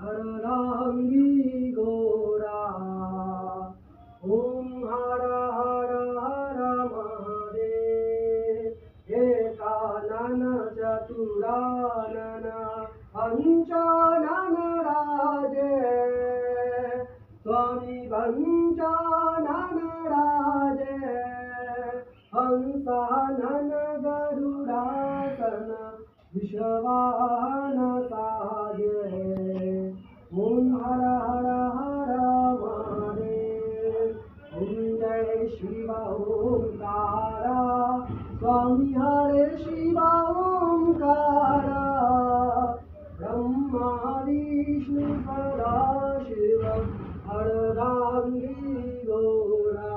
अर्धांगी घोरा। ओम हर हर हर महादेव। एकानन चतुरानन पंचानन राजे। स्वामी पंचानन राजे। हंसानन गरुडासन विश्ववाहन साजे। ओम हर हर हर महादेव। ओम जय शिव ओंकारा। स्वामी हरे शिव ओंकारा। ब्रह्मा विष्णु सदाशिव अर्धांगी घोरा।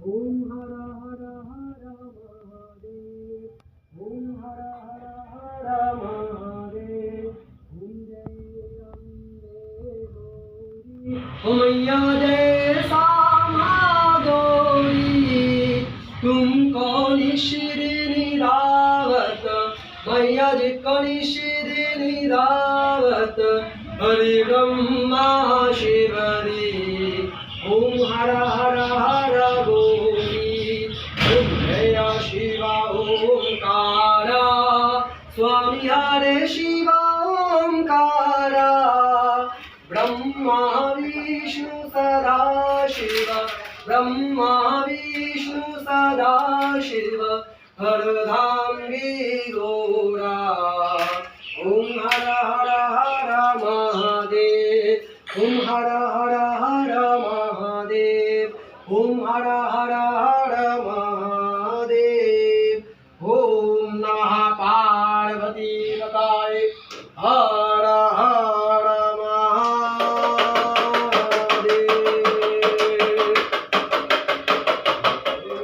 ओम हर हर हर महादेव। ओम हर हर हर महादेव। ओम जय अम्बे गौरी। ओम मैया जय श्यामा गौरी। तुमको निशिदिनी दावत मैया जी को निशिदिनी दावत। हरि ब्रह्मा शिवरी। ओम हर हर हर गौरी। ओम जय शिव ओंकारा। स्वामी हरे शिव ओंकारा। ब्रह्मा विष्णु सदाशिव। ब्रह्मा विष्णु सदाशिव अर्धांगी घोरा। ओम हर हर हर महादेव। ओम हर हर